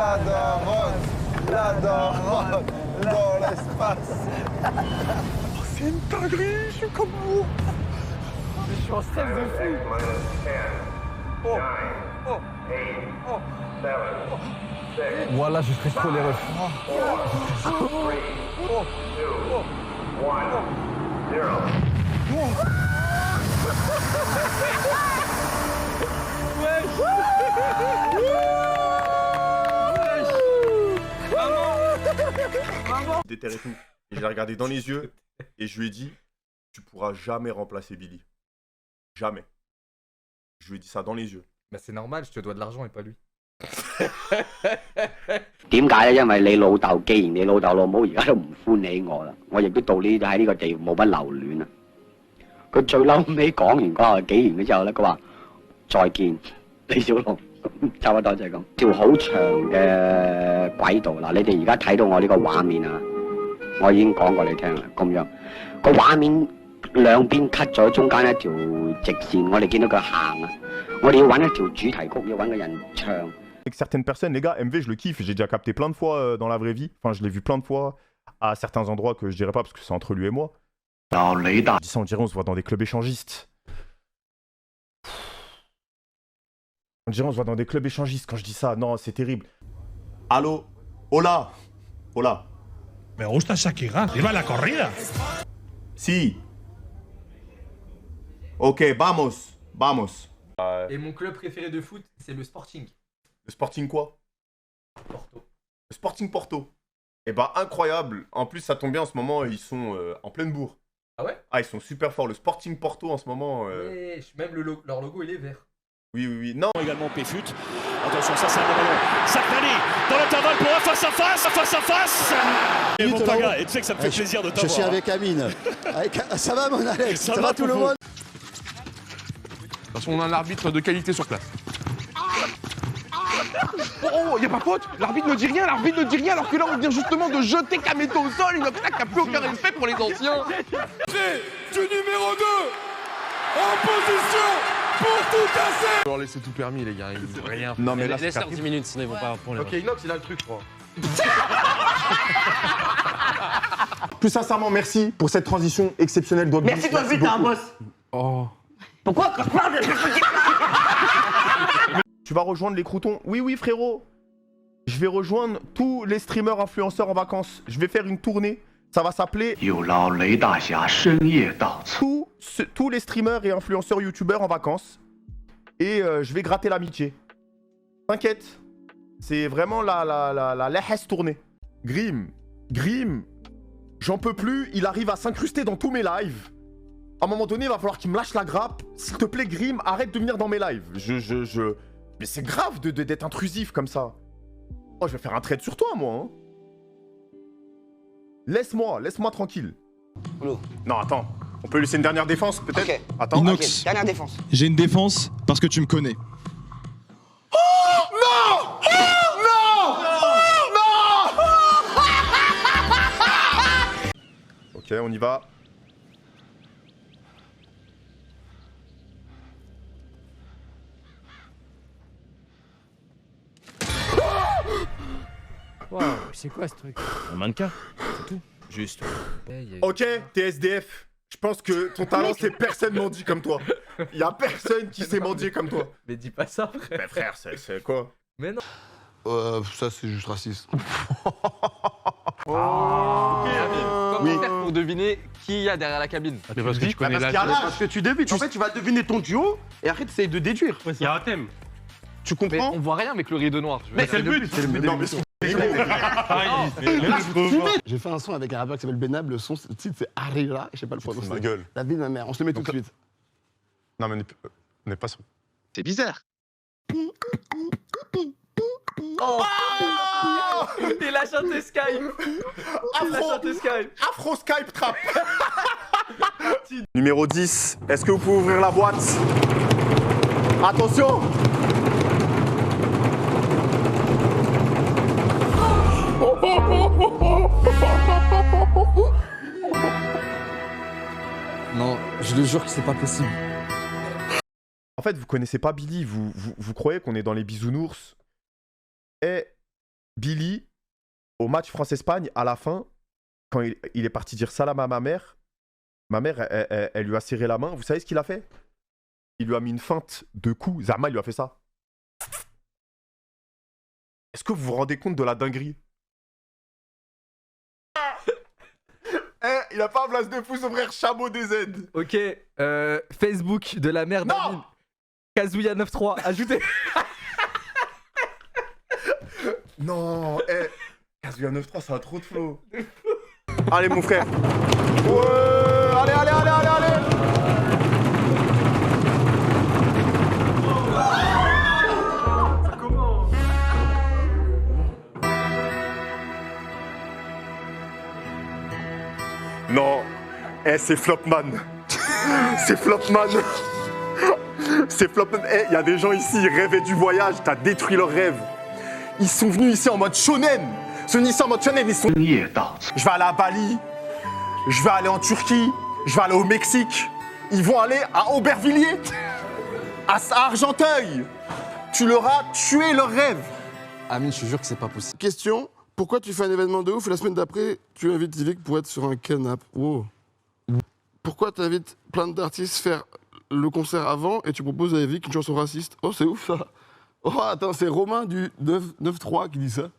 La daronne, la daronne, dans l'espace. Oh, c'est une dinguerie, je suis comme vous. Je suis en stress de fou. Oh, oh, oh. Voilà, je stresse trop les refs. Déterre et tout. Et je l'ai regardé dans les yeux et je lui ai dit, tu pourras jamais remplacer Billy. Jamais. Je lui ai dit ça dans les yeux. Bah c'est normal, je te dois de l'argent et pas lui. 點解咧？因為你老豆，既然你老豆老母而家都唔歡喜我啦，我亦都到呢喺呢個地冇乜留戀啦。佢最嬲尾講完嗰個幾年之後咧，佢話再見李小龍，差唔多就係咁。條好長嘅軌道嗱，你哋而家睇到我呢個畫面啊，我已經講過你聽啦，咁樣個畫面兩邊 cut 咗，中間一條直線，我哋見到佢行啊，我哋要揾一條主題曲，要揾個人唱。 Avec certaines personnes, les gars, MV, je le kiffe, j'ai déjà capté plein de fois dans la vraie vie. Enfin, je l'ai vu plein de fois à certains endroits que je dirais pas parce que c'est entre lui et moi. Je dis ça, on dirait on se voit dans des clubs échangistes. On dirait on se voit dans des clubs échangistes quand je dis ça. Non, c'est terrible. Allô? Hola? Hola? Me gusta Shakira. ¡Viva la corrida! Si. Ok, vamos. Vamos. Et mon club préféré de foot, c'est le Sporting. Le Sporting quoi? Porto. Le Sporting Porto. Eh bah incroyable. En plus, ça tombe bien en ce moment, ils sont en pleine bourre. Ah ouais? Ah, ils sont super forts. Le Sporting Porto en ce moment. Ouais, même leur logo, il est vert. Oui, oui, oui. Non. Également Péfut. Attention, ça c'est un bon ballon. Saknani dans l'intervalle pour un face à face. Et Montaga, et tu sais que ça me fait plaisir de t'avoir. Je suis avec Amine. Ça va mon Alex? Ça va tout le monde? De toute façon, on a un arbitre de qualité sur place. Oh, y a pas faute. L'arbitre ne dit rien, alors que là on vient justement de jeter Kameto au sol, il n'a plus aucun respect pour les anciens. Du numéro 2 en position pour tout casser. On leur laisser tout permis les gars, ils disent rien. Non mais là, Laisse-leur 10 minutes, sinon ils vont pas prendre les Ok, Inox il a le truc je crois. Plus sincèrement, merci pour cette transition exceptionnelle. Merci toi aussi, t'es un boss. Oh. Pourquoi quand je parle de... Tu vas rejoindre les croutons? Oui, oui, frérot. Je vais rejoindre tous les streamers influenceurs en vacances. Je vais faire une tournée. Ça va s'appeler tous les streamers et influenceurs youtubeurs en vacances. Et je vais gratter l'amitié. T'inquiète. C'est vraiment la laisse tournée. Grim, j'en peux plus. Il arrive à s'incruster dans tous mes lives. À un moment donné, il va falloir qu'il me lâche la grappe. S'il te plaît, Grim, arrête de venir dans mes lives. Mais c'est grave d'être intrusif comme ça. Oh, je vais faire un trade sur toi, moi. Hein. Laisse-moi tranquille. Oulou. Non, attends. On peut laisser une dernière défense, peut-être? Ok. Attends. Inox. Okay, dernière défense. J'ai une défense parce que tu me connais. Ok, on y va. Waouh, c'est quoi ce truc? Un mannequin, c'est tout. Juste. Ok, t'es SDF. Je pense que ton talent, c'est personne mendier comme toi. Y a personne qui sait mendier comme toi. Mais dis pas ça, frère. Mais frère, c'est quoi? Mais non. Ça c'est juste raciste. Comment faire pour deviner qui y a derrière la cabine? Mais parce que tu connais la Parce que tu devines. En fait, tu vas deviner ton duo et après tu essayes de déduire. Il y a un thème. Tu Mais comprends? on voit rien avec le rideau noir. Mais c'est le but. Non, mais J'ai fait un son avec un rappeur qui s'appelle Benab, le son, le titre c'est Arrira, je sais pas le prononcer. ma gueule. La vie de ma mère, on se le met tout de suite. Non, mais on n'est pas sûr. C'est bizarre. Il a chanté Skype. Afro Skype Trap. Numéro 10, est-ce que vous pouvez ouvrir la boîte? Attention. Non, je le jure que c'est pas possible. En fait, vous connaissez pas Billy, vous croyez qu'on est dans les bisounours. Et Billy, au match France-Espagne, à la fin, quand il est parti dire salam à ma mère, elle lui a serré la main. Vous savez ce qu'il a fait? Il lui a mis une feinte de cou. Zama, il lui a fait ça. Est-ce que vous vous rendez compte de la dinguerie? Il a pas un place de fou, son frère Chameau DZ. Ok, Facebook de la mère d'Amine. Kazuya 93, ajoutez. Non, Kazuya 93, ça a trop de flow. Allez, mon frère. Ouais, allez. Ça commence. Non, c'est Flopman. C'est Flopman. C'est Flopman. Il y a des gens ici, ils rêvaient du voyage, t'as détruit leurs rêves. Ils sont venus ici en mode shonen. Ils sont venus ici en mode shonen, Je vais aller à Bali, je vais aller en Turquie, je vais aller au Mexique. Ils vont aller à Aubervilliers, à Argenteuil. Tu leur as tué leurs rêves. Amine, je te jure que c'est pas possible. Question, pourquoi tu fais un événement de ouf et la semaine d'après, tu invites Yvick pour être sur un canapé? Wow. Pourquoi tu invites plein d'artistes faire le concert avant et tu proposes à Yvick une chanson raciste? Oh, c'est ouf ça. Oh, attends, c'est Romain du 9-3 qui dit ça.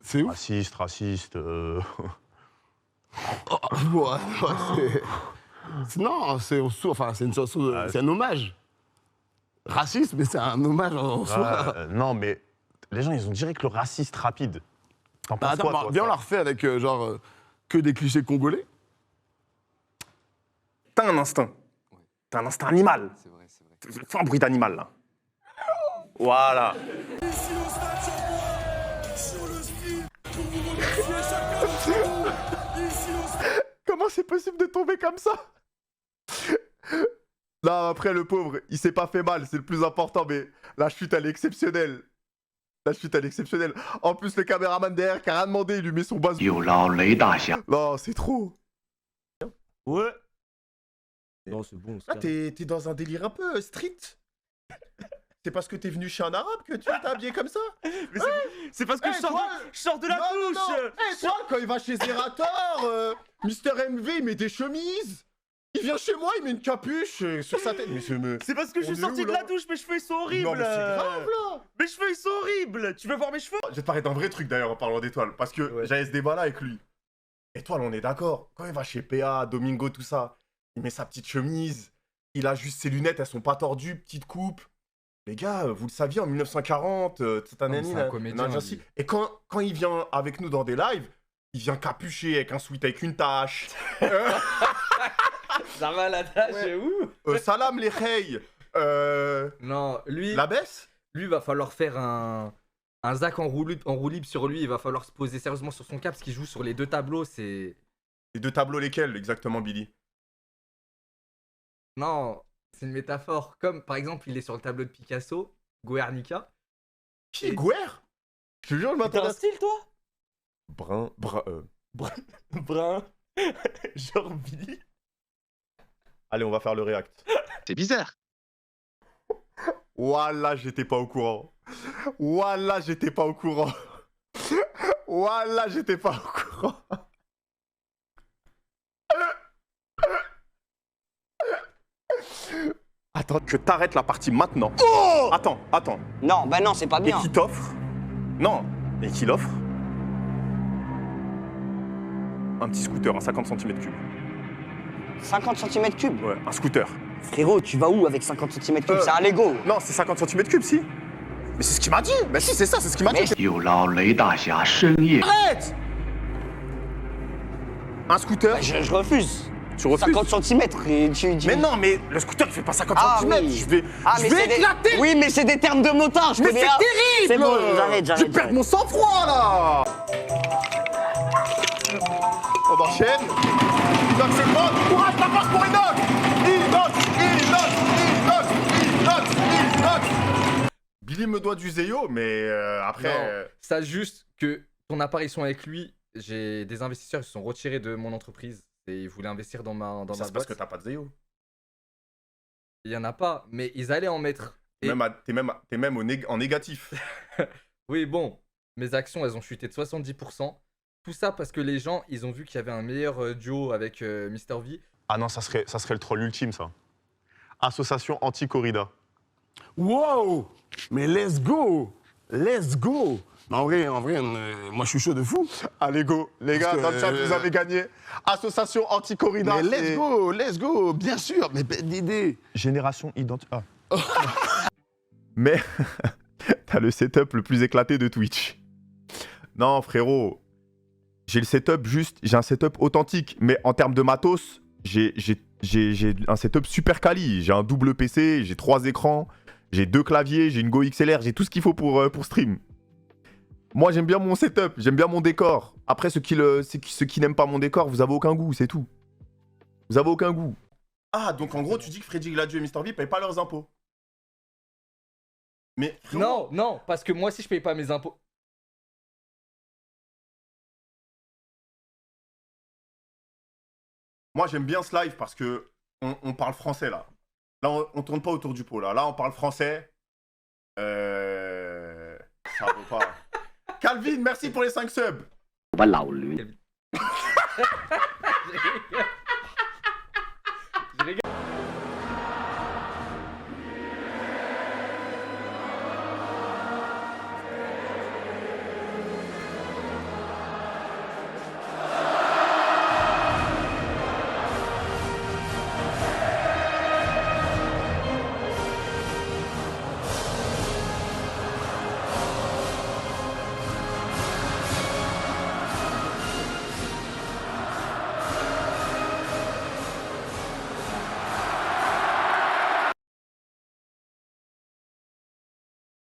C'est ouf. Raciste. Oh, ouais, non, c'est une chanson, c'est un hommage. Raciste, mais c'est un hommage en soi. Non, mais les gens, ils ont direct le raciste rapide. T'en penses Attends, quoi, toi, viens, on ça la refait avec que des clichés congolais. T'as un instinct. T'as un instinct animal. C'est vrai. Fais un bruit d'animal, là. Voilà. Comment c'est possible de tomber comme ça? Là, après, le pauvre, il s'est pas fait mal, c'est le plus important, mais la chute, elle est exceptionnelle. En plus, le caméraman derrière qui a rien demandé, il lui met son bas. Non, c'est trop. Ouais. Non, c'est bon. Là, t'es dans un délire un peu street. C'est parce que t'es venu chez un arabe que tu t'es habillé comme ça? C'est parce que je sors de la douche. Toi, quand il va chez Zerator, Mister MV, il met des chemises. Il vient chez moi, il met une capuche sur sa tête. C'est parce que je suis sorti de la douche, mes cheveux ils sont horribles. Non, mais c'est grave, là. Mes cheveux ils sont horribles. Tu veux voir mes cheveux? Je vais te parler d'un vrai truc d'ailleurs en parlant d'étoiles. Parce que j'avais ce débat là avec lui. Étoile, on est d'accord. Quand il va chez PA, Domingo, tout ça, il met sa petite chemise. Il a juste ses lunettes, elles sont pas tordues, petite coupe. Les gars, vous le saviez, en 1940, c'est un comédien. Et quand il vient avec nous dans des lives, il vient capuché avec un sweat avec une tache. Ça va la tâche, Ouais. où Salam les Hey. Non, lui. La baisse. Lui, va falloir faire un Zach en roue libre sur lui. Il va falloir se poser sérieusement sur son cap parce qu'il joue sur les deux tableaux. C'est. Les deux tableaux lesquels exactement, Billy? Non, c'est une métaphore. Comme par exemple, il est sur le tableau de Picasso, Guernica. Qui, Guer? Je te jure, je T'as m'intéresse. un style, toi? Brun. Brun. Genre Billy. Allez, on va faire le react. C'est bizarre. Wallah, j'étais pas au courant. Wallah, j'étais pas au courant. Wallah, j'étais pas au courant. Attends, je t'arrête la partie maintenant. Oh, attends. Non, bah non, c'est pas Et bien. qui t'offre? Non, et qui l'offre? Un petit scooter, un 50 cm3. 50 cm3. Ouais, un scooter. Frérot, tu vas où avec 50 cm3? C'est un Lego. Non, c'est 50 cm3, si. Mais c'est ce qu'il m'a dit. Bah si, c'est ça, c'est ce qu'il m'a dit. Arrête! Un scooter. Bah, je refuse. Tu refuses? 50 cm et tu... Mais non, mais le scooter, il fait pas 50 Ah, cm. oui. Je vais mais c'est éclater. Oui, mais c'est des termes de motard, je Mais connais. c'est terrible. C'est bon, j'arrête. Je vais perdre mon sang-froid, là. On enchaîne. Inox, c'est bon. Courage, la passe pour Inox. Inox. Billy me doit du Zéo, mais après... Non, ça juste que ton apparition avec lui, j'ai des investisseurs qui se sont retirés de mon entreprise et ils voulaient investir dans ma Ça, c'est parce que t'as pas de Zéo. Il y en a pas, mais ils allaient en mettre. Et... T'es même en négatif. Oui, bon, mes actions, elles ont chuté de 70%. Tout ça parce que les gens, ils ont vu qu'il y avait un meilleur duo avec Mr V. Ah non, ça serait le troll ultime, ça. Association anti-corrida. Wow! Mais let's go! Let's go! En vrai, moi je suis chaud de fou. Allez, go. Les gars, Parce que, dans le chat, vous avez gagné. Association anti-corrida. Mais let's go, bien sûr, mais bête d'idée. Génération identique. Mais t'as le setup le plus éclaté de Twitch. Non, frérot. J'ai le setup juste, j'ai un setup authentique. Mais en termes de matos, j'ai un setup super quali. J'ai un double PC, j'ai 3 écrans, j'ai 2 claviers, j'ai une Go XLR, j'ai tout ce qu'il faut pour stream. Moi, j'aime bien mon setup, j'aime bien mon décor. Après, ceux qui n'aiment pas mon décor, vous avez aucun goût, c'est tout. Vous avez aucun goût. Ah, donc en gros, tu dis que Freddy Gladieux et Mr V payent pas leurs impôts. Mais Non, non, parce que moi aussi je paye pas mes impôts. moi, j'aime bien ce live parce que on parle français là. Là, on tourne pas autour du pot là. Là, on parle français. Ça vaut pas. Calvin, merci pour les 5 subs. 冇乜留戀。